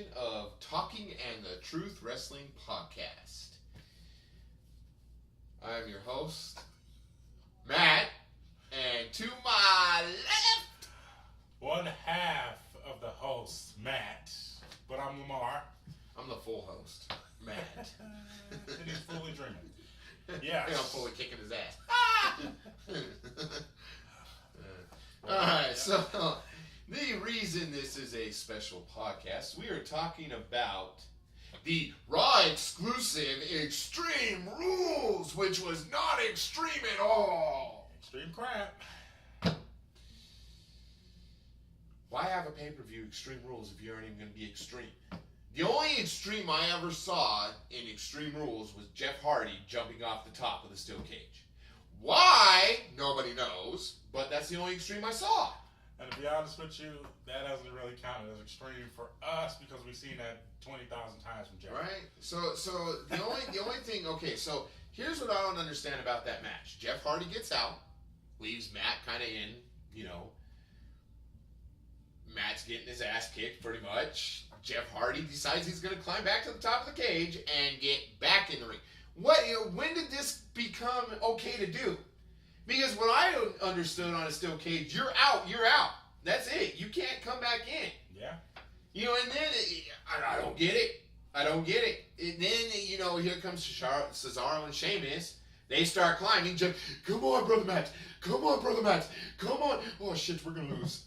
edition of Talking and the Truth Wrestling Podcast. I'm your host, Matt, and to my left, one half of the host, Matt, but I'm Lamar. I'm the full host, Matt. And he's fully dreaming. Yes. I'm fully kicking his ass. Alright, so the reason this is a special podcast, we are talking about the Raw exclusive Extreme Rules, which was not extreme at all. Extreme crap. Why have a pay-per-view Extreme Rules if you aren't even going to be extreme? The only extreme I ever saw in Extreme Rules was Jeff Hardy jumping off the top of the steel cage. Why? Nobody knows, but that's the only extreme I saw. And to be honest with you, that doesn't really count as extreme for us because we've seen that 20,000 times from Jeff. Right? So the only thing, okay, so here's what I don't understand about that match. Jeff Hardy gets out, leaves Matt kind of in, Matt's getting his ass kicked pretty much. Jeff Hardy decides he's going to climb back to the top of the cage and get back in the ring. When did this become okay to do? Because what I understood on a steel cage, you're out. That's it. You can't come back in. Yeah. And then I don't get it. And then, here comes Cesaro and Sheamus. They start climbing. Just, come on, Brother Matt. Come on. Oh, shit, we're going to lose.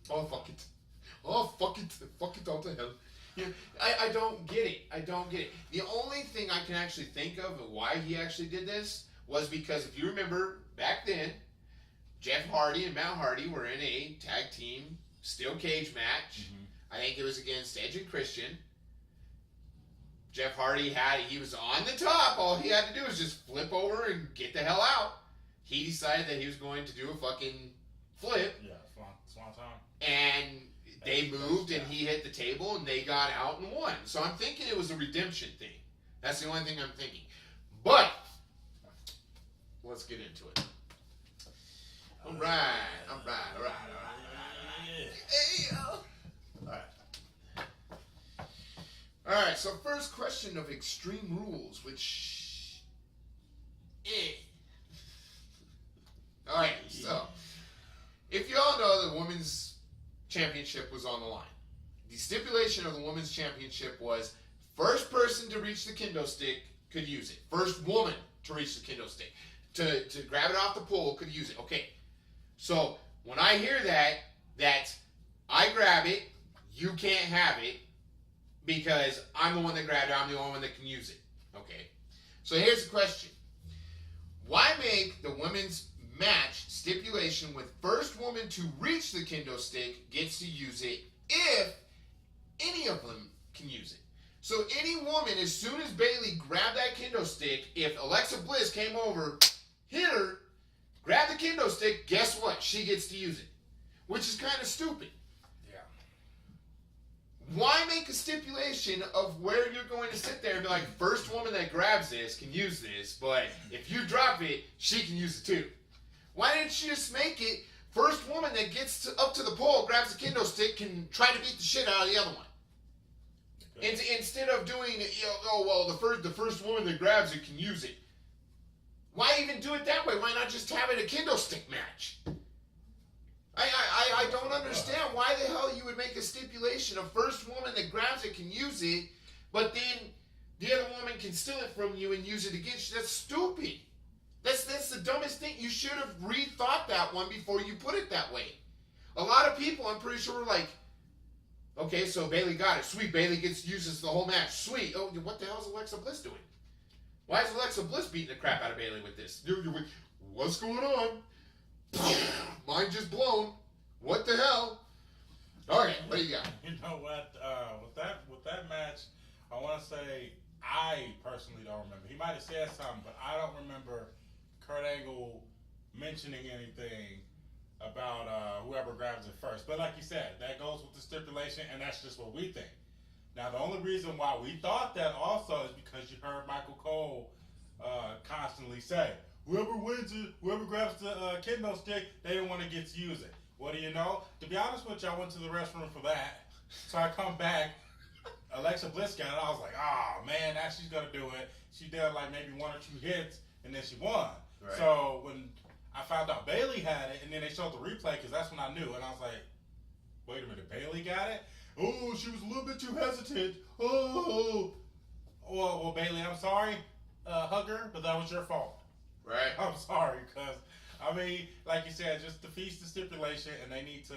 Oh, fuck it. Fuck it all to hell. I don't get it. The only thing I can actually think of why he actually did this was because if you remember back then, Jeff Hardy and Matt Hardy were in a tag team steel cage match. Mm-hmm. I think it was against Edge and Christian. Jeff Hardy he was on the top. All he had to do was just flip over and get the hell out. He decided that he was going to do a fucking flip. Yeah, swan time. And they moved and he hit the table and they got out and won. So I'm thinking it was a redemption thing. That's the only thing I'm thinking. But let's get into it. All right. Hey, all right, so first question of Extreme Rules, which... All right, so if you all know the women's championship was on the line. The stipulation of the women's championship was first person to reach the kendo stick could use it. First woman to reach the kendo stick. To grab it off the pole could use it. Okay. So when I hear that I grab it, you can't have it because I'm the one that grabbed it, I'm the only one that can use it. Okay. So here's the question. Why make the women's match stipulation with first woman to reach the kendo stick gets to use it if any of them can use it? So any woman, as soon as Bayley grabbed that kendo stick, if Alexa Bliss came over, hit her, grab the kendo stick, guess what? She gets to use it. Which is kind of stupid. Yeah. Why make a stipulation of where you're going to sit there and be like, first woman that grabs this can use this, but if you drop it, she can use it too? Why didn't you just make it first woman that gets up to the pole, grabs the kendo stick, can try to beat the shit out of the other one? Okay. Instead of doing, the first woman that grabs it can use it. Why even do it that way? Why not just have it a kendo stick match? I don't understand why the hell you would make a stipulation of first woman that grabs it can use it, but then the other woman can steal it from you and use it against you. That's stupid. That's the dumbest thing. You should have rethought that one before you put it that way. A lot of people, I'm pretty sure, were like, okay, so Bayley got it. Sweet, Bayley uses the whole match. Sweet. Oh, what the hell is Alexa Bliss doing? Why is Alexa Bliss beating the crap out of Bayley with this? What's going on? Mind just blown. What the hell? All right, what do you got? You know what? With that match, I want to say I personally don't remember. He might have said something, but I don't remember Kurt Angle mentioning anything about whoever grabs it first. But like you said, that goes with the stipulation, and that's just what we think. Now, the only reason why we thought that also is because you heard Michael Cole constantly say, whoever wins it, whoever grabs the kendo stick, they don't want to get to use it. What do you know? To be honest with you, I went to the restroom for that. So I come back, Alexa Bliss got it, I was like, oh man, now she's gonna do it. She did like maybe 1 or 2 hits, and then she won. Right. So when I found out Bailey had it, and then they showed the replay, because that's when I knew, and I was like, wait a minute, Bailey got it? Oh, she was a little bit too hesitant. Oh, well, Bailey, I'm sorry, hugger, but that was your fault. Right. I'm sorry, because, I mean, like you said, just defeats the stipulation, and they need to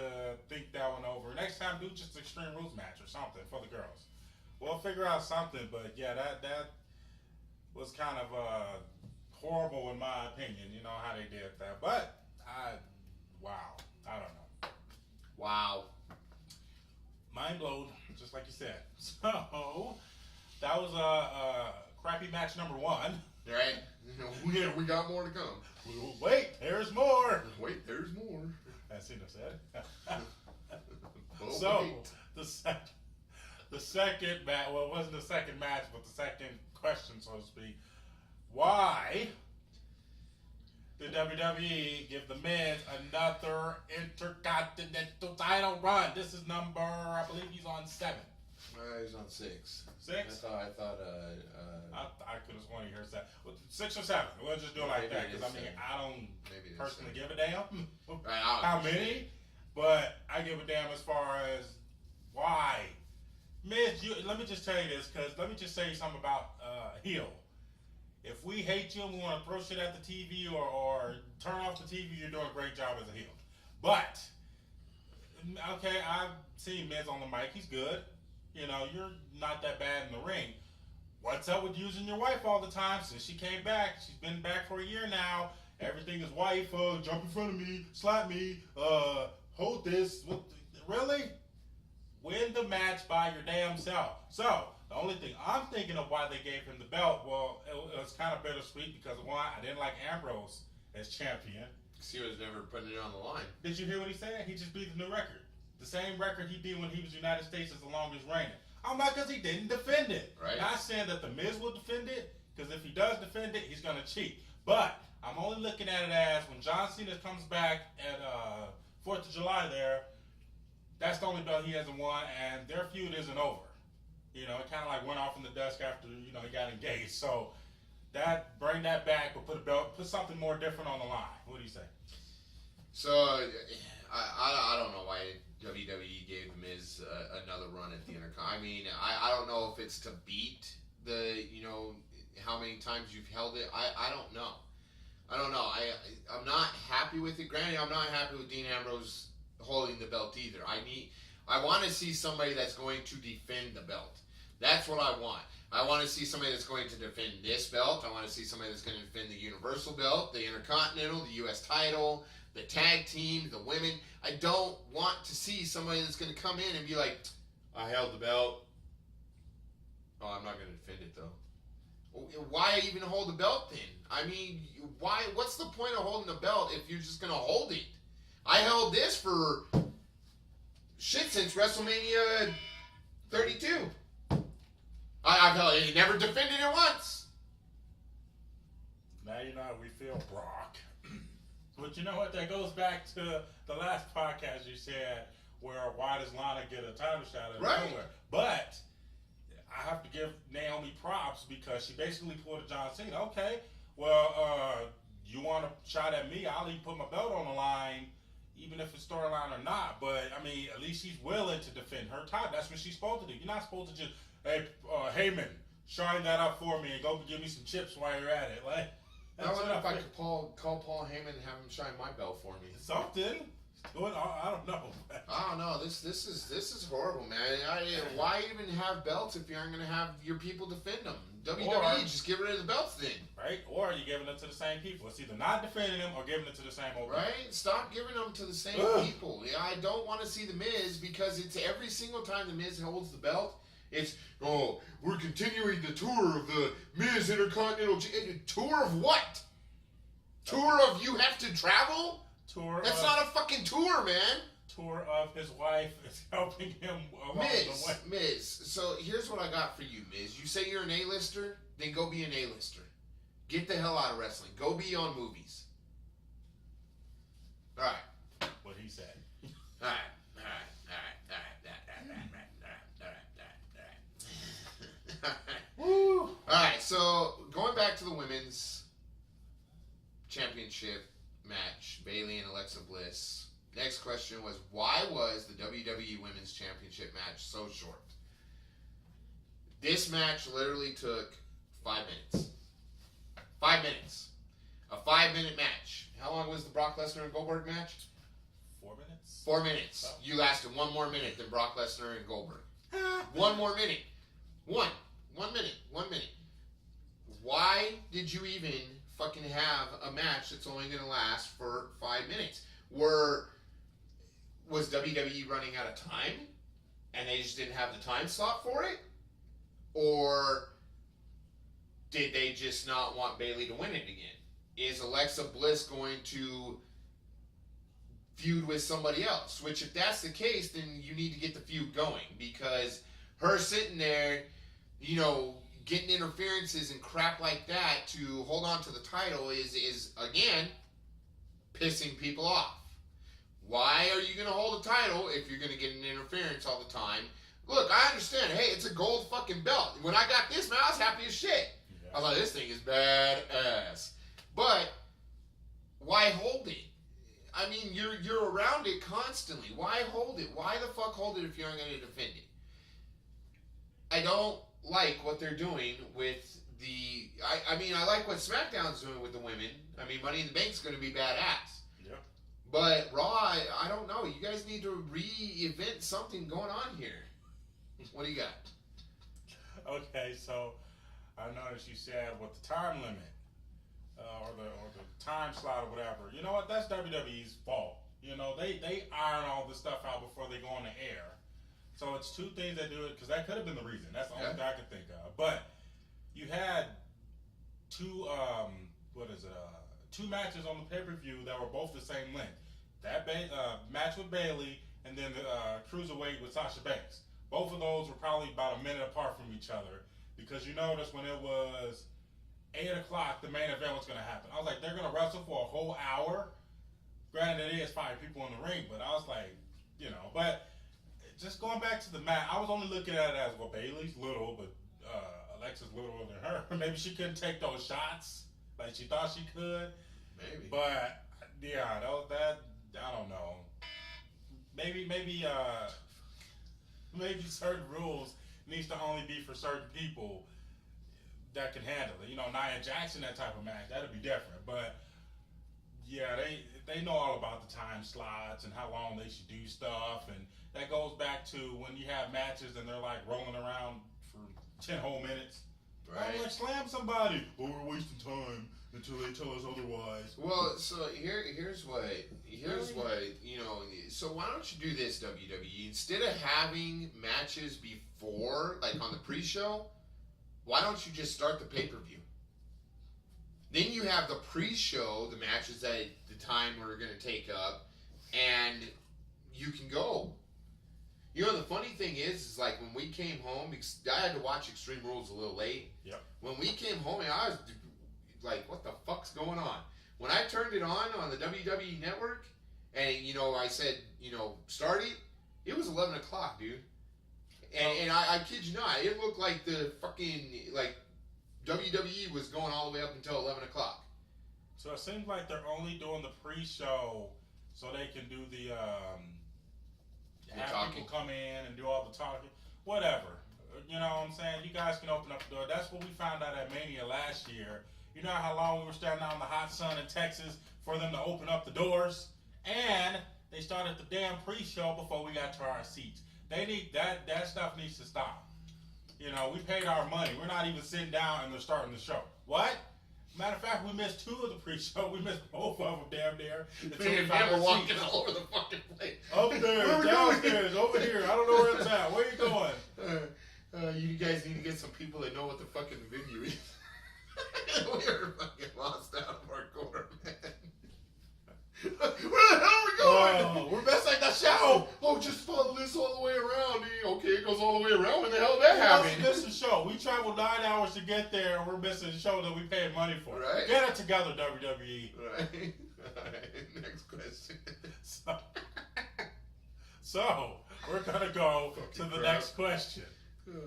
think that one over. Next time, do just Extreme Rules match or something for the girls. We'll figure out something, but yeah, that was kind of horrible in my opinion, you know, how they did that. But, wow, I don't know. Wow. Mind blown, just like you said. So, that was a crappy match number 1. Right? Yeah, we got more to come. Wait, there's more. Wait, there's more. As Cena said. Oh, So, wait. the second match, well, it wasn't the second match, but the second question, so to speak. Why did WWE give the Miz another Intercontinental title run? This is number, I believe he's on 7. He's on 6. 6? I thought. I could have sworn you heard 7. 6 or 7. We'll just do it like that, because I mean, I don't personally give a damn how many, but I give a damn as far as why. Miz, let me just tell you this, because let me just say something about heel. If we hate you and we want to throw shit at the TV or turn off the TV, you're doing a great job as a heel. But, okay, I've seen Miz on the mic. He's good. You know, you're not that bad in the ring. What's up with using your wife all the time? Since she came back, she's been back for a year now. Everything is wife, jump in front of me, slap me, hold this. Really? Win the match by your damn self. So, the only thing I'm thinking of why they gave him the belt, well, it was kind of bittersweet because, one, I didn't like Ambrose as champion. He was never putting it on the line. Did you hear what he said? He just beat the new record. The same record he beat when he was United States as the longest reigning. I'm not, because he didn't defend it. Right. Not saying that the Miz will defend it, because if he does defend it, he's going to cheat. But I'm only looking at it as when John Cena comes back at 4th of July there, that's the only belt he hasn't won, and their feud isn't over. You know, it kind of like went off in the dusk after, you know, he got engaged. So bring that back, but put something more different on the line. What do you say? So I don't know why WWE gave Miz another run at the Intercom. I mean, I don't know if it's to beat the, you know, how many times you've held it. I don't know. I'm not happy with it. Granted, I'm not happy with Dean Ambrose holding the belt either. I want to see somebody that's going to defend the belt. That's what I want. I want to see somebody that's going to defend this belt. I want to see somebody that's going to defend the Universal belt, the Intercontinental, the U.S. title, the tag team, the women. I don't want to see somebody that's going to come in and be like, I held the belt. Oh, I'm not going to defend it, though. Why even hold the belt then? I mean, why? What's the point of holding the belt if you're just going to hold it? I held this for shit since WrestleMania 32. I've held it. He never defended it once. Now you know how we feel, Brock. But you know what? That goes back to the last podcast you said, where why does Lana get a title shot at nowhere? But I have to give Naomi props because she basically pulled a John Cena. Okay, well, you want a shot at me? I'll even put my belt on the line, even if it's storyline or not. But I mean, at least she's willing to defend her title. That's what she's supposed to do. You're not supposed to just, hey, Heyman, shine that up for me and go give me some chips while you're at it. Like, I wonder if I could call Paul Heyman and have him shine my belt for me. Something. I don't know. I don't know. This is horrible, man. Why even have belts if you aren't going to have your people defend them? WWE, just get rid of the belts then. Right? Or you're giving them to the same people. It's either not defending them or giving it to the same old right? People. Stop giving them to the same people. Yeah, I don't want to see The Miz because it's every single time The Miz holds the belt, it's, oh, we're continuing the tour of the Miz Intercontinental. Tour of what? Tour of you have to travel? That's not a fucking tour, man. Tour of his wife is helping him along the way. Miz, so here's what I got for you, Miz. You say you're an A-lister? Then go be an A-lister. Get the hell out of wrestling. Go be on movies. All right. What he said. right, so going back to the women's championship match, Bayley and Alexa Bliss. Next question was, why was the WWE Women's Championship match so short? This match literally took 5 minutes. 5 minutes. A 5-minute match. How long was the Brock Lesnar and Goldberg match? 4 minutes? 4 minutes. Oh. You lasted 1 more minute than Brock Lesnar and Goldberg. 1 more minute. 1 minute. 1 minute. Why did you even fucking have a match that's only going to last for 5 minutes? Was WWE running out of time and they just didn't have the time slot for it? Or did they just not want Bayley to win it again? Is Alexa Bliss going to feud with somebody else? Which, if that's the case, then you need to get the feud going, because her sitting there, getting interferences and crap like that to hold on to the title is again pissing people off. Why are you going to hold a title if you're going to get an interference all the time? Look, I understand. Hey, it's a gold fucking belt. When I got this, man, I was happy as shit. Yeah. I was like, this thing is badass. But why hold it? I mean, you're around it constantly. Why hold it? Why the fuck hold it if you're not going to defend it? I don't like what they're doing with the... I mean, I like what SmackDown's doing with the women. I mean, Money in the Bank's going to be badass. But Raw, I don't know. You guys need to re-event something going on here. What do you got? Okay, so I noticed you said with the time limit or the time slot or whatever. You know what? That's WWE's fault. They iron all this stuff out before they go on the air. So it's two things that do it, because that could have been the reason. That's the only thing I could think of. But you had two matches on the pay-per-view that were both the same length. That match with Bayley and then the Cruiserweight with Sasha Banks. Both of those were probably about a minute apart from each other, because you notice when it was 8 o'clock, the main event was going to happen. I was like, they're going to wrestle for a whole hour? Granted, it is 5 people in the ring, but I was like, But just going back to the match, I was only looking at it as, well, Bayley's little, but Alexa's littler than her. Maybe she couldn't take those shots like she thought she could. Maybe. But, yeah, that I don't know. Maybe certain rules needs to only be for certain people that can handle it. Nia Jackson, that type of match, that'd be different. But yeah, they know all about the time slots and how long they should do stuff, and that goes back to when you have matches and they're like rolling around for 10 whole minutes. Right. I'm like, slam somebody. Oh, we're wasting time until they tell us otherwise. Well, so here's what so why don't you do this, WWE? Instead of having matches before, like on the pre-show, why don't you just start the pay-per-view? Then you have the pre-show, the matches that the time we're going to take up, and you can go. The funny thing is like when we came home, because I had to watch Extreme Rules a little late. Yep. When we came home, I was like, what the fuck's going on? When I turned it on the WWE Network, and, I said, start it was 11 o'clock, dude. And I kid you not, it looked like the fucking, WWE was going all the way up until 11 o'clock. So it seems like they're only doing the pre-show so they can do the have people come in and do all the talking. Whatever. You know what I'm saying? You guys can open up the door. That's what we found out at Mania last year. You know how long we were standing out in the hot sun in Texas for them to open up the doors? And they started the damn pre-show before we got to our seats. They need that stuff needs to stop. We paid our money. We're not even sitting down and they're starting the show. What? Matter of fact, we missed 2 of the pre-show. We missed both of them damn near. We're walking all over the fucking place. Upstairs, downstairs, over here. I don't know where it's at. Where are you going? You guys need to get some people that know what the fucking venue is. We are fucking lost out of our corner, man. Where the hell are we going? We're missing the show. Oh, just follow this all the way around. Okay, it goes all the way around. When the hell did that happen? We missed the show. We traveled 9 hours to get there, and we're missing the show that we paid money for. Right. Get it together, WWE. Right. All right. Next question. So we're gonna go to the next question.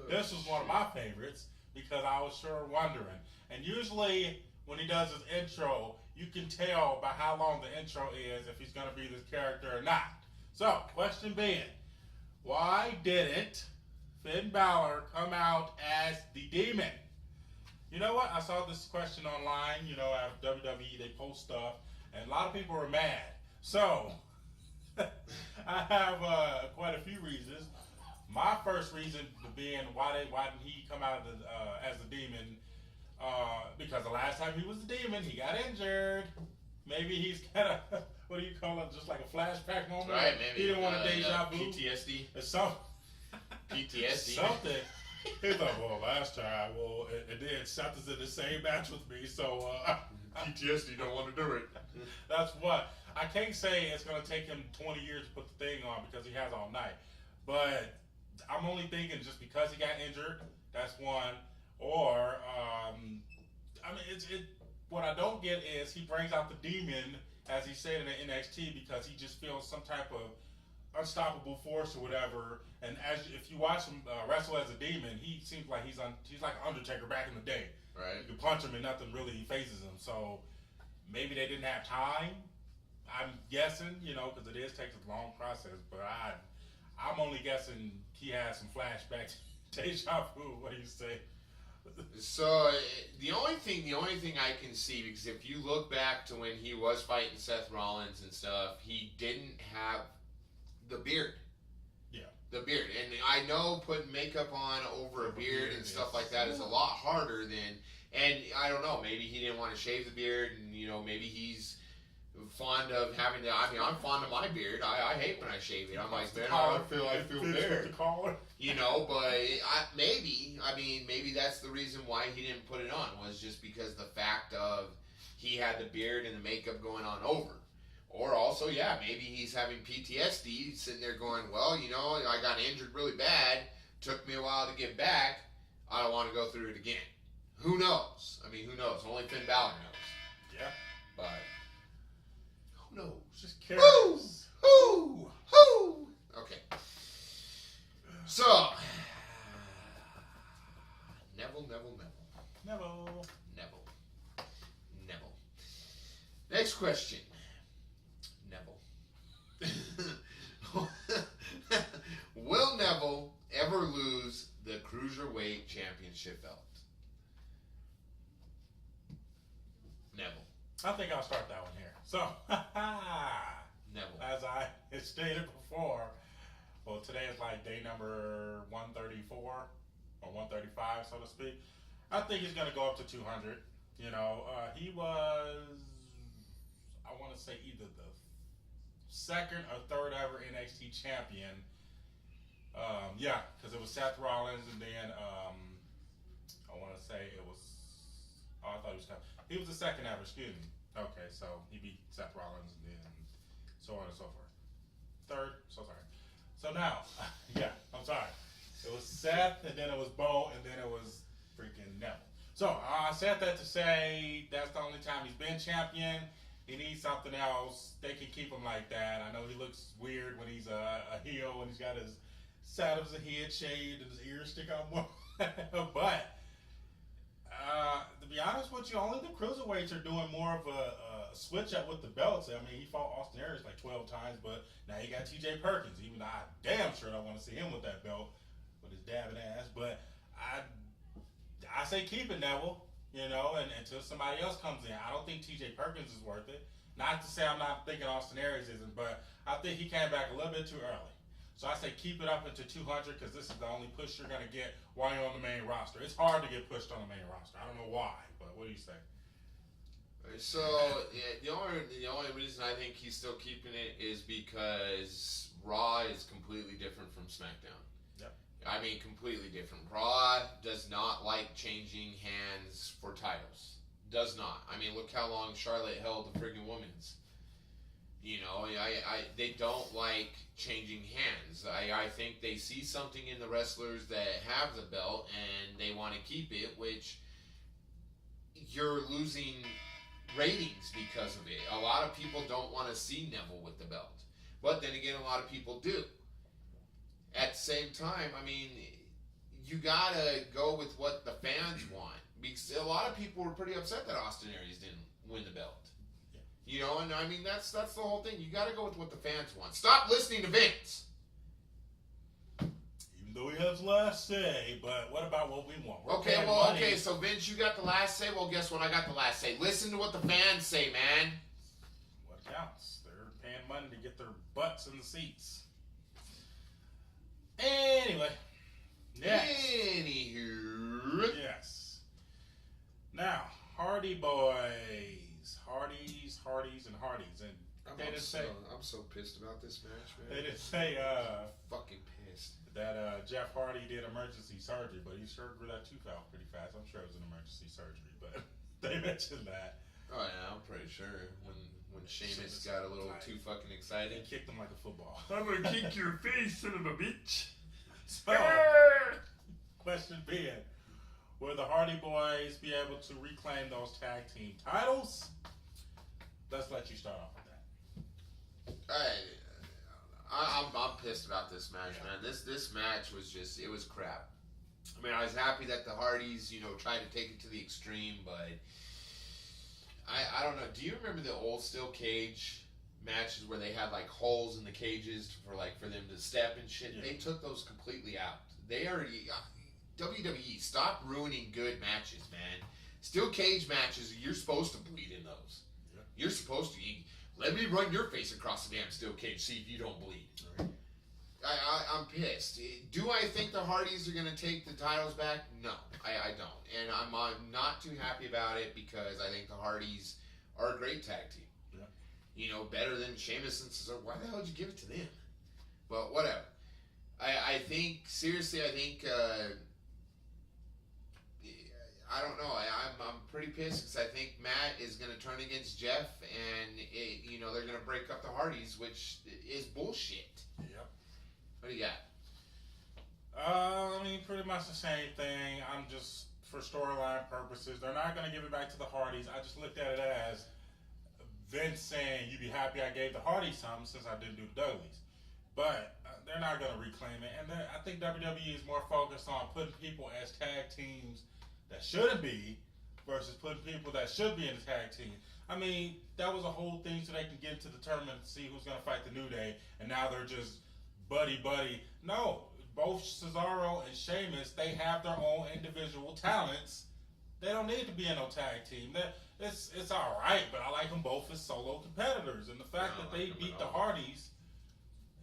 This was one of my favorites. because I was sure wondering. And usually when he does his intro, you can tell by how long the intro is if he's going to be this character or not. So, question being, why didn't Finn Balor come out as the Demon? You know what? I saw this question online, at WWE, they post stuff, and a lot of people were mad. So, I have quite a few reasons. My first reason being why didn't he come out as the Demon? Because the last time he was the Demon, he got injured. Maybe he's got a, what do you call it, just like a flashback moment? Right, maybe. He didn't want a deja vu. PTSD. Or something. PTSD. Something. He's like, well, last time, it did. Seth is in the same match with me, so PTSD, don't want to do it. That's what. I can't say it's going to take him 20 years to put the thing on because he has all night. But I'm only thinking just because he got injured, that's one. Or, what I don't get is he brings out the Demon, as he said in the NXT, because he just feels some type of unstoppable force or whatever. And if you watch him wrestle as a Demon, he seems like he's like Undertaker back in the day. Right. You can punch him and nothing really phases him. So maybe they didn't have time. I'm guessing, because it is takes a long process. But I'm only guessing he has some flashbacks. Deja vu. What do you say? So the only thing I can see, because if you look back to when he was fighting Seth Rollins and stuff, he didn't have the beard. Yeah. The beard. And I know putting makeup on over a beard and stuff like that is a lot harder than, and I don't know, maybe he didn't want to shave the beard, and maybe he's fond of having to, I'm fond of my beard. I hate when I shave it. I'm like, man, I feel bare. But maybe that's the reason why he didn't put it on, was just because the fact of he had the beard and the makeup going on over. Or also, maybe he's having PTSD, sitting there going, well, I got injured really bad, took me a while to get back, I don't want to go through it again. Who knows? Who knows? Only Finn Balor knows. Yeah. But who knows? Just curious. Who? Okay. So, Neville. Next question. Neville. Will Neville ever lose the Cruiserweight Championship belt? Neville. I think I'll start that one here. So, Neville. As I had stated before, well, today is like day number 134 or 135, so to speak. I think he's going to go up to 200. He was, I want to say, either the second or third ever NXT champion. Because it was Seth Rollins, and then I want to say it was, I thought he was the second ever, excuse me. Okay, so he beat Seth Rollins, and then so on and so forth. Third, so sorry. So now, I'm sorry. It was Seth, and then it was Bo, and then it was freaking Neville. So I said that to say that's the only time he's been champion. He needs something else. They can keep him like that. I know he looks weird when he's a heel, and he's got his side of his head shaved and his ears stick out more. But to be honest with you, only the cruiserweights are doing more of a switch up with the belts. He fought Austin Aries like 12 times, but now he got TJ Perkins. Even though I damn sure don't want to see him with that belt, with his dabbing ass. But I say keep it, Neville. And until somebody else comes in. I don't think TJ Perkins is worth it. Not to say I'm not thinking Austin Aries isn't, but I think he came back a little bit too early. So I say keep it up into 200, because this is the only push you're going to get while you're on the main roster. It's hard to get pushed on the main roster. I don't know why, but what do you say? So the only reason I think he's still keeping it is because Raw is completely different from SmackDown. Yep. Completely different. Raw does not like changing hands for titles. Does not. Look how long Charlotte held the friggin' women's. They don't like changing hands. I think they see something in the wrestlers that have the belt and they want to keep it, which you're losing ratings because of it. A lot of people don't want to see Neville with the belt. But then again, a lot of people do. At the same time, you gotta go with what the fans want. Because a lot of people were pretty upset that Austin Aries didn't win the belt. Yeah. You know, and I mean that's the whole thing. You gotta go with what the fans want. Stop listening to Vince. Even though he has last say, but what about what we want? We're Okay, paying well, money. okay, so Vince, you got the last say. Well, guess what? I got the last say. Listen to what the fans say, man. What counts? They're paying money to get their butts in the seats. Anyway. Next. Anywho. Yes. Now, Hardy Boys. Hardys, and Hardys. And they didn't say... I'm so pissed about this match, man. They didn't say fucking pissed. that Jeff Hardy did emergency surgery, but he sure grew that tooth out pretty fast. I'm sure it was an emergency surgery, but they mentioned that. Oh yeah, I'm pretty sure when Sheamus got a little too fucking They excited. kicked him like a football. I'm gonna kick your face, son of a bitch. So, question being, will the Hardy Boys be able to reclaim those tag team titles? Let's let you start off with that. I'm pissed about this match, man. This match was just, it was crap. I mean, I was happy that the Hardys, tried to take it to the extreme, but I don't know. Do you remember the old steel cage matches where they had like holes in the cages for them to step and shit? Yeah. They took those completely out. They already WWE, stop ruining good matches, man. Steel cage matches, you're supposed to bleed in those. Yeah. You're supposed to. Let me run your face across the damn steel cage, see if you don't bleed. Right. I'm pissed. Do I think the Hardys are going to take the titles back? No, I don't. And I'm not too happy about it because I think the Hardys are a great tag team. Yeah. Better than Sheamus and Cesaro. Why the hell did you give it to them? But whatever. I think, seriously, I don't know. I'm pretty pissed because I think Matt is going to turn against Jeff and, they're going to break up the Hardys, which is bullshit. Yep. What do you got? I mean, pretty much the same thing. I'm just, for storyline purposes, they're not going to give it back to the Hardys. I just looked at it as Vince saying, you'd be happy I gave the Hardys something since I didn't do the Dudleys. But they're not going to reclaim it. And I think WWE is more focused on putting people as tag teams that shouldn't be versus putting people that should be in the tag team. I mean, that was a whole thing so they can get into the tournament and see who's going to fight the New Day. And now they're just buddy. No, both Cesaro and Sheamus, they have their own individual talents. They don't need to be in no tag team. It's all right, but I like them both as solo competitors. And the fact that they beat the Hardys,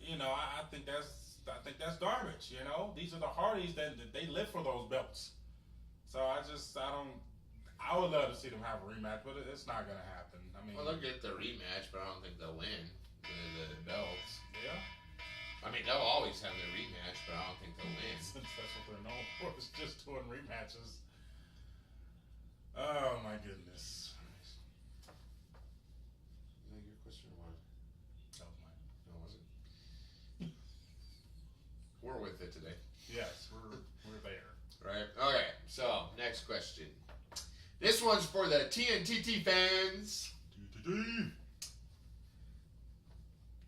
I think that's garbage. These are the Hardys that they live for those belts. So I would love to see them have a rematch, but it's not gonna happen. I mean, Well, they'll get the rematch, but I don't think they'll win the belts. yeah, I mean, they'll always have their rematch, but I don't think they'll win. since that's what they're known for, is just doing rematches. Oh my goodness. Is that your question or what? That was mine. No, was it? We're with it today. Yes, we're there. Right? Okay, so next question. This one's for the Tntt fans.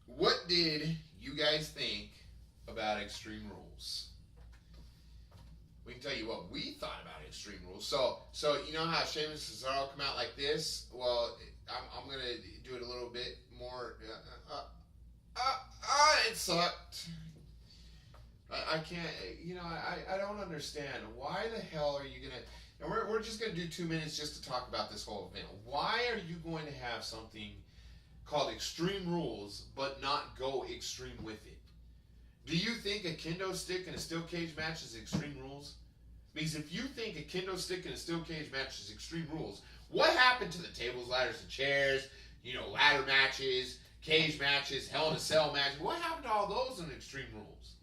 What did you guys think about Extreme Rules? We can tell you what we thought about Extreme Rules. So you know how Sheamus and Cesaro come out like this? Well, I'm going to do it a little bit more. It sucked. I can't, I don't understand. Why the hell are you going to... And we're just going to do 2 minutes just to talk about this whole event. Why are you going to have something called Extreme Rules but not go extreme with it? Do you think a kendo stick in a steel cage match is Extreme Rules? Because if you think a kendo stick in a steel cage match is Extreme Rules, what happened to the tables, ladders, and chairs, ladder matches, cage matches, Hell in a Cell matches? What happened to all those in Extreme Rules?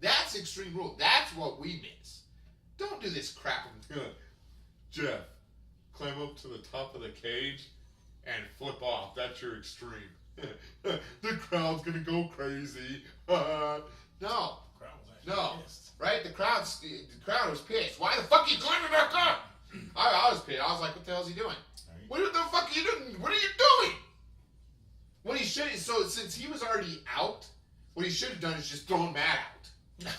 That's Extreme Rules. That's what we miss. Don't do this crap. Jeff, climb up to the top of the cage and flip off. That's your extreme. The crowd's gonna go crazy. No. Crowd was actually No. pissed. Right? The crowd was pissed. Why the fuck are you climbing back up? I was pissed. I was like, what the hell is he doing? Right. What the fuck are you doing? What are you doing? What he should... So, since he was already out, what he should have done is just thrown Matt out.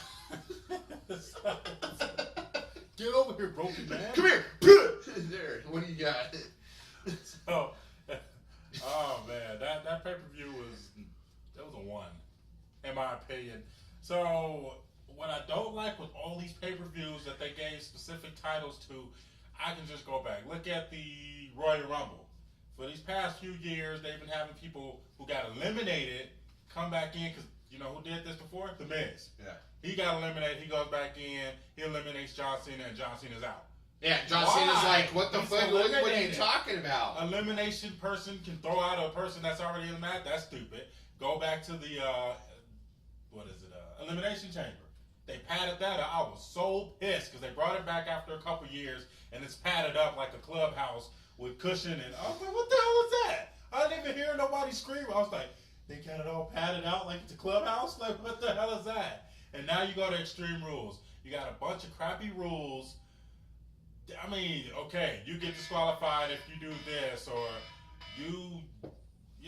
Get over here, broken man. Come here. There. What do you got? So, oh man, that pay-per-view was a 1, in my opinion. So what I don't like with all these pay-per-views that they gave specific titles to, I can just go back. Look at the Royal Rumble. For these past few years, they've been having people who got eliminated come back in, because you know who did this before? The Miz. Yeah. He got eliminated, he goes back in, he eliminates John Cena, and John Cena's out. Yeah, John Why? Cena's like, what the He's fuck? What are you eliminated. talking about? Elimination person can throw out a person that's already in the match. That's stupid. Go back to the Elimination Chamber. They padded that up. I was so pissed because they brought it back after a couple years and it's padded up like a clubhouse with cushion. And I was like, what the hell is that? I didn't even hear nobody scream. I was like, they got it all padded out like it's a clubhouse? Like, what the hell is that? And now you go to Extreme Rules. You got a bunch of crappy rules. I mean, okay, you get disqualified if you do this, or you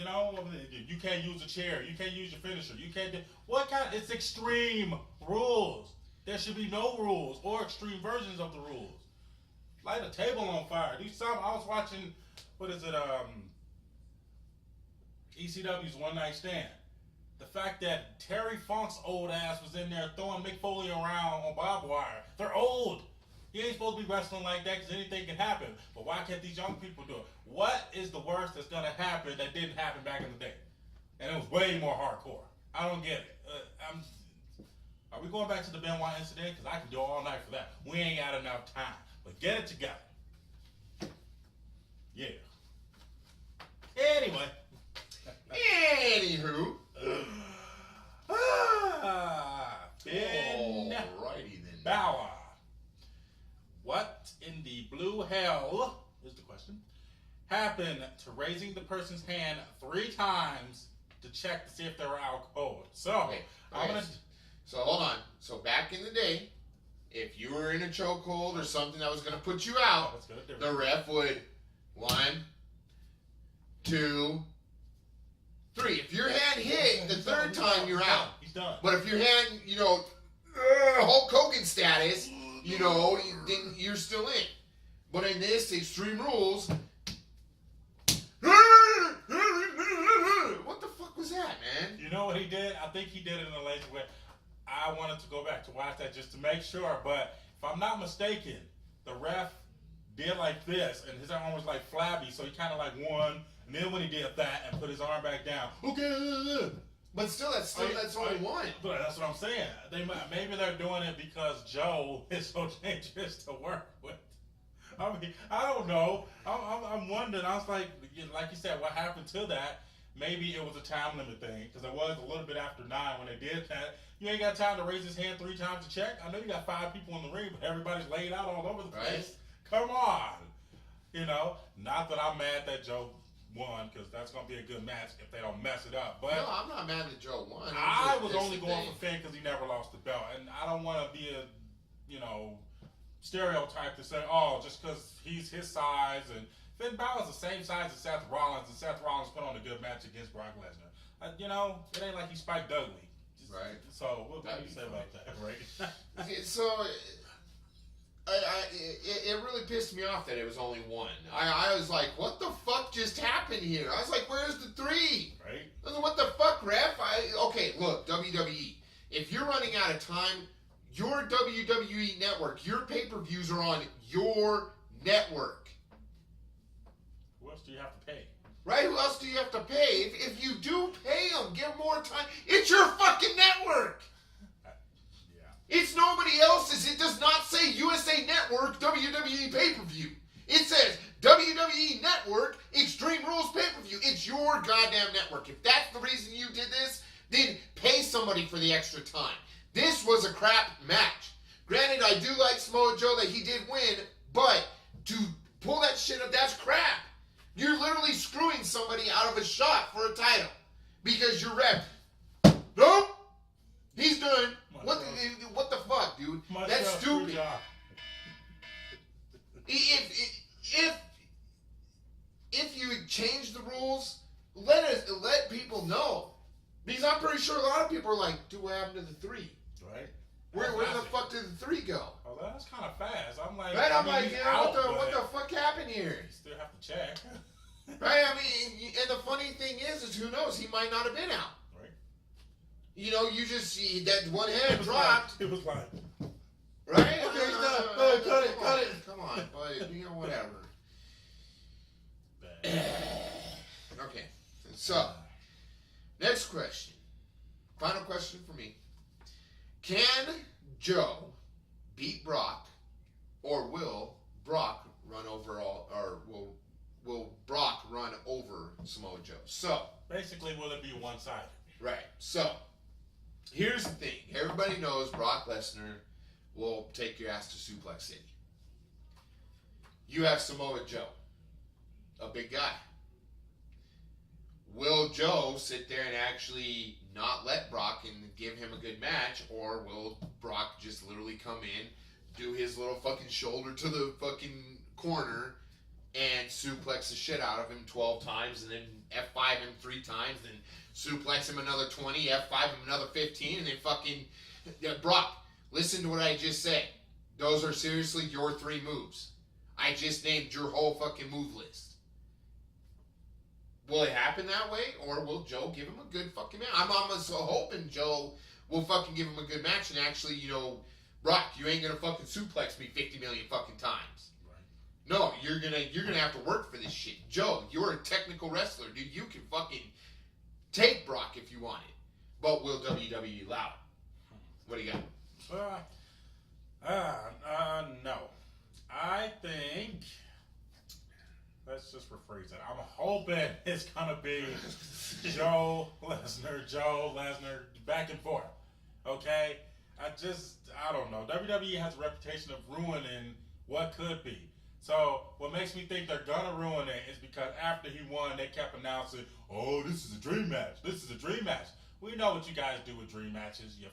know, you can't use a chair, you can't use your finisher, you can't do, what kind, it's extreme rules. There should be no rules, or extreme versions of the rules. Light a table on fire. I was watching, ECW's One Night Stand. The fact that Terry Funk's old ass was in there throwing Mick Foley around on barbed wire. They're old. You ain't supposed to be wrestling like that because anything can happen. But why can't these young people do it? What is the worst that's going to happen that didn't happen back in the day? And it was way more hardcore. I don't get it. Are we going back to the Benoit incident? Because I can go all night for that. We ain't got enough time. But get it together. Yeah. Anyway. Anywho. Alrighty then. Balor. What in the blue hell, is the question, happened to raising the person's hand 3 times to check to see if they were out cold? So, okay. So hold on. So back in the day, if you were in a chokehold or something that was going to put you out, the ref would 1, 2, 3. If your hand hit the 3rd time, you're out. He's done. But if your hand, Hulk Hogan status, then you're still in. But in this Extreme Rules, what the fuck was that, man? You know what he did? I think he did it in a lazy way. I wanted to go back to watch that just to make sure, but if I'm not mistaken, the ref did like this, and his arm was like flabby, so he kind of like won, and then when he did that and put his arm back down, okay. But still, that's only 1. But that's what I'm saying. Maybe they're doing it because Joe is so dangerous to work with. I mean, I don't know. I'm wondering. I was like you said, what happened to that? Maybe it was a time limit thing, because it was a little bit after 9 when they did that. You ain't got time to raise his hand 3 times to check. I know you got 5 people in the ring, but everybody's laid out all over the place. Right. Come on. Not that I'm mad that Joe won, because that's going to be a good match if they don't mess it up. But no, I'm not mad that Joe won. I was only going for Finn because he never lost the belt. And I don't want to be a, stereotype to say, oh, just because he's his size. And Finn Balor's the same size as Seth Rollins, and Seth Rollins put on a good match against Brock Lesnar. It ain't like he Spike Dudley. Right. So what do you say about that, right? So it really pissed me off that it was only 1. I was like, what the fuck just happened here? I was like, where's the 3? Right. I was like, what the fuck, ref? Okay, look, WWE. If you're running out of time, your WWE network, your pay-per-views are on your network. Who else do you have to pay? Right? Who else do you have to pay? If you do pay them, give more time. It's your fucking network. It's nobody else's. It does not say USA Network WWE pay-per-view. It says WWE Network Extreme Rules pay-per-view. It's your goddamn network. If that's the reason you did this, then pay somebody for the extra time. This was a crap match. Granted, I do like Samoa Joe that he did win, but to pull that shit up, that's crap. You're literally screwing somebody out of a shot for a title because your ref. Nope. He's done. What the fuck, dude? That's stupid. If you change the rules, let people know. Because I'm pretty sure a lot of people are like, dude, what happened to the 3? Right. Where the fuck did the 3 go? Oh, that's kind of fast. I'm like, Right, I'm like, he's you know, out, what the fuck happened here? You still have to check. Right, I mean, and the funny thing is who knows? He might not have been out. Right. You know, you just see that one head dropped. It was like, right? Okay, he's done. Cut it. Come on, but you know, whatever. Okay, so, next question. Final question for me. Can Joe beat Brock, or will Brock run over will Brock run over Samoa Joe? So basically, will it be one-sided? right. So here's the thing. Everybody knows Brock Lesnar will take your ass to Suplex City. You have Samoa Joe, a big guy. Will Joe sit there and actually not let Brock and give him a good match, or will Brock just literally come in, do his little fucking shoulder to the fucking corner, and suplex the shit out of him 12 times, and then F5 him 3 times, then suplex him another 20, F5 him another 15, and then fucking... Brock, listen to what I just said. Those are seriously your 3 moves. I just named your whole fucking move list. Will it happen that way, or will Joe give him a good fucking match? I'm almost hoping Joe will fucking give him a good match and actually, you know, Brock, you ain't gonna fucking suplex me 50 million fucking times. Right. No, you're gonna have to work for this shit. Joe, you're a technical wrestler, dude. You can fucking take Brock if you want it. But will WWE allow it? What do you got? No. I think... Let's just rephrase that. I'm hoping it's going to be Joe Lesnar, back and forth. Okay? I don't know. WWE has a reputation of ruining what could be. So, what makes me think they're going to ruin it is because after he won, they kept announcing, oh, this is a dream match. This is a dream match. We know what you guys do with dream matches. You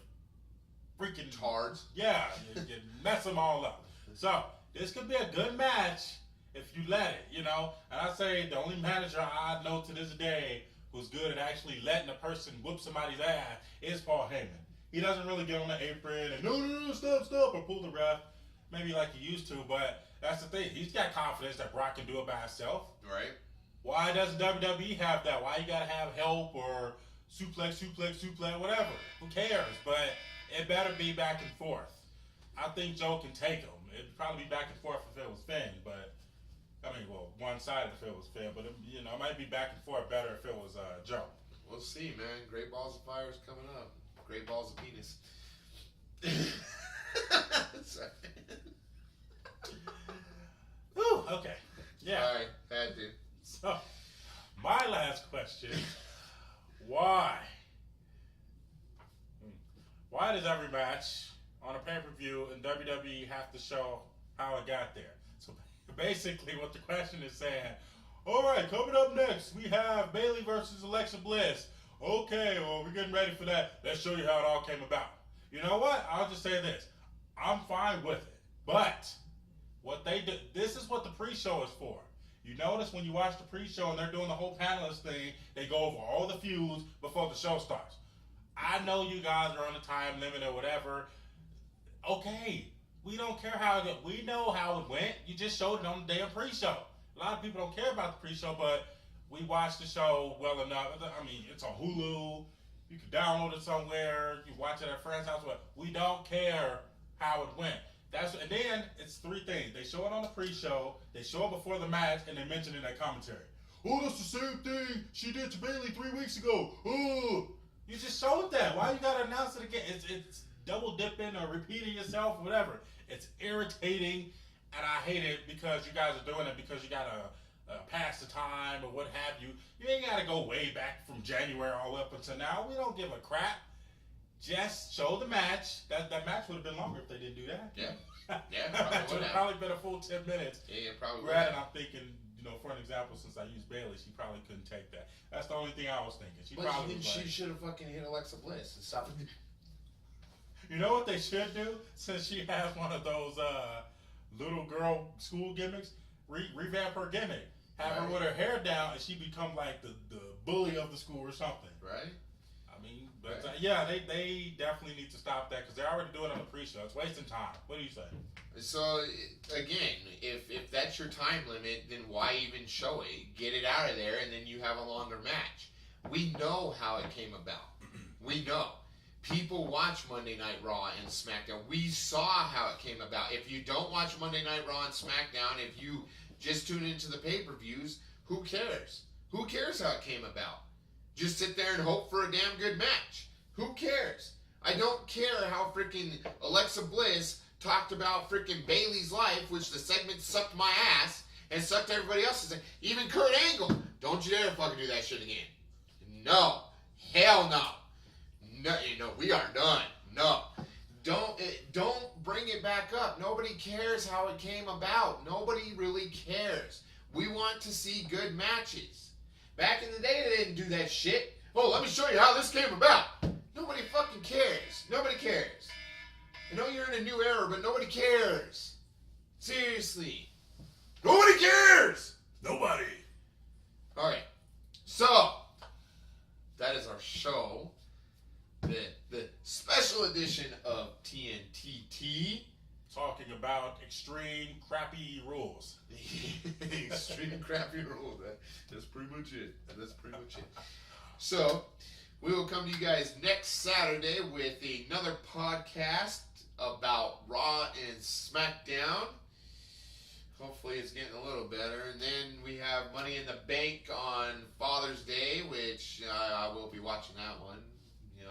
freaking... Tards. Yeah, you mess them all up. So, this could be a good match if you let it, you know. And I say the only manager I know to this day who's good at actually letting a person whoop somebody's ass is Paul Heyman. He doesn't really get on the apron and no, stop, or pull the ref, maybe like he used to, but that's the thing. He's got confidence that Brock can do it by himself. Right. Why doesn't WWE have that? Why you gotta have help or suplex, whatever? Who cares? But it better be back and forth. I think Joe can take him. It'd probably be back and forth if it was Finn, but one-sided if it was Finn, but it might be back and forth better if it was Joe. We'll see, man. Great Balls of Fire is coming up. Great Balls of Penis. Sorry. Whew, okay. Yeah. All right, had to. So, my last question: why? Why does every match on a pay-per-view in WWE have to show how it got there? So basically what the question is saying, all right, coming up next, we have Bayley versus Alexa Bliss. Okay, well, we're getting ready for that. Let's show you how it all came about. You know what? I'll just say this. I'm fine with it. But what they do, this is what the pre-show is for. You notice when you watch the pre-show and they're doing the whole panelist thing, they go over all the feuds before the show starts. I know you guys are on a time limit or whatever. Okay. We don't care how it went. We know how it went. You just showed it on the damn pre-show. A lot of people don't care about the pre-show, but we watched the show well enough. I mean, it's on Hulu. You can download it somewhere. You watch it at a friend's house. But we don't care how it went. And then it's 3 things. They show it on the pre-show. They show it before the match, and they mention it in their commentary. Oh, that's the same thing she did to Bayley 3 weeks ago. Oh, you just showed that. Why you gotta announce it again? It's double dipping or repeating yourself, whatever. It's irritating, and I hate it because you guys are doing it because you gotta pass the time or what have you. You ain't gotta go way back from January all up until now. We don't give a crap. Just show the match. That match would have been longer if they didn't do that. Yeah. That match would have probably been a full 10 minutes. Yeah, probably. Granted, I'm thinking, for an example, since I used Bayley, she probably couldn't take that. That's the only thing I was thinking. She should have fucking hit Alexa Bliss and stopped it. You know what they should do? Since she has one of those little girl school gimmicks, revamp her gimmick. Have her with her hair down and she become like the bully of the school or something. Right. mean, but yeah, they definitely need to stop that because they're already doing it on the pre-show. It's wasting time. What do you say? So again, if that's your time limit, then why even show it? Get it out of there, and then you have a longer match. We know how it came about. We know. People watch Monday Night Raw and SmackDown. We saw how it came about. If you don't watch Monday Night Raw and SmackDown, if you just tune into the pay-per-views, who cares? Who cares how it came about? Just sit there and hope for a damn good match. Who cares? I don't care how freaking Alexa Bliss talked about freaking Bayley's life, which the segment sucked my ass and sucked everybody else's. Even Kurt Angle, don't you dare fucking do that shit again. No. Hell no. No, we are done. No. Don't bring it back up. Nobody cares how it came about. Nobody really cares. We want to see good matches. Back in the day, they didn't do that shit. Oh, let me show you how this came about. Nobody fucking cares. Nobody cares. I know you're in a new era, but nobody cares. Seriously. Nobody cares! Nobody. Alright. So, that is our show. The special edition of Tntt. Talking about extreme crappy rules. Extreme crappy rules. That's pretty much it. So, we will come to you guys next Saturday with another podcast about Raw and SmackDown. Hopefully it's getting a little better. And then we have Money in the Bank on Father's Day, which I will be watching that one.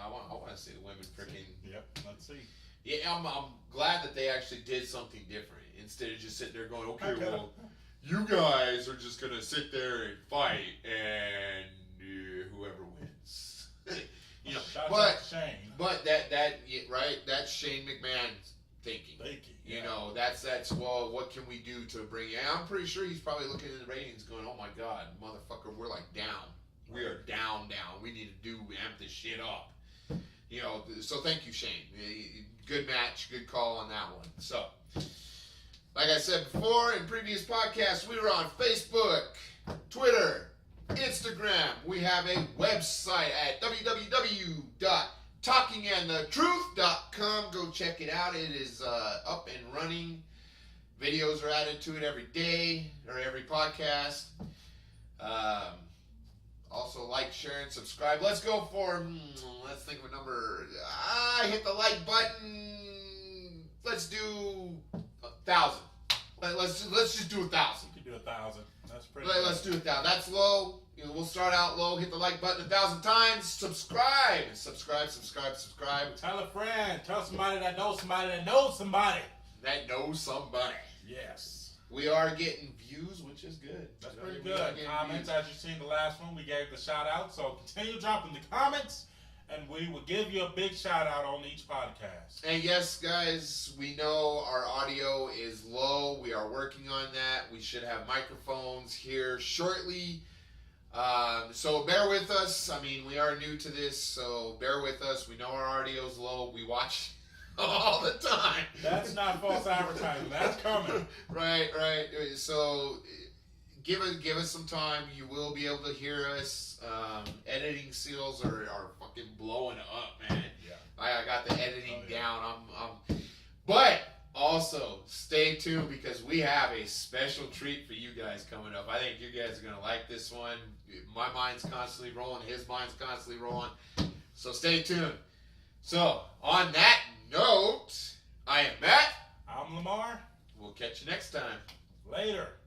I want to see the women freaking... Yep, let's see. Yeah, I'm glad that they actually did something different. Instead of just sitting there going, okay, well, you guys are just going to sit there and fight, and whoever wins. Shout out to Shane. But right, that's Shane McMahon's thinking. That's well, what can we do to bring it? I'm pretty sure he's probably looking at the ratings going, oh my God, motherfucker, we're like down. We are down. We need to amp this shit up. So thank you, Shane. Good match, good call on that one. So, like I said before in previous podcasts, we were on Facebook, Twitter, Instagram. We have a website at www.talkingandthetruth.com. Go check it out. It is up and running. Videos are added to it every day or every podcast. Also, like, share, and subscribe. Let's go for, let's think of a number. Hit the like button. Let's do 1,000. Let's just do 1,000. You can do 1,000. That's pretty Let's do 1,000. That's low. We'll start out low. Hit the like button 1,000 times. Subscribe. Subscribe. Tell a friend. Tell somebody that knows somebody that knows somebody. That knows somebody. Yes. We are getting views, which is good. That's pretty good. Comments, as you've seen the last one, we gave the shout out. So continue dropping the comments, and we will give you a big shout out on each podcast. And yes, guys, we know our audio is low. We are working on that. We should have microphones here shortly. So bear with us. I mean, we are new to this, so bear with us. We know our audio is low. We watch all the time. That's not false advertising. That's coming. Right. So give us some time. You will be able to hear us. Editing skills are fucking blowing up, man. Yeah. I got the editing down. But also stay tuned because we have a special treat for you guys coming up. I think you guys are gonna like this one. My mind's constantly rolling. His mind's constantly rolling. So stay tuned. So on that note, I am Matt. I'm Lamar. We'll catch you next time. Later.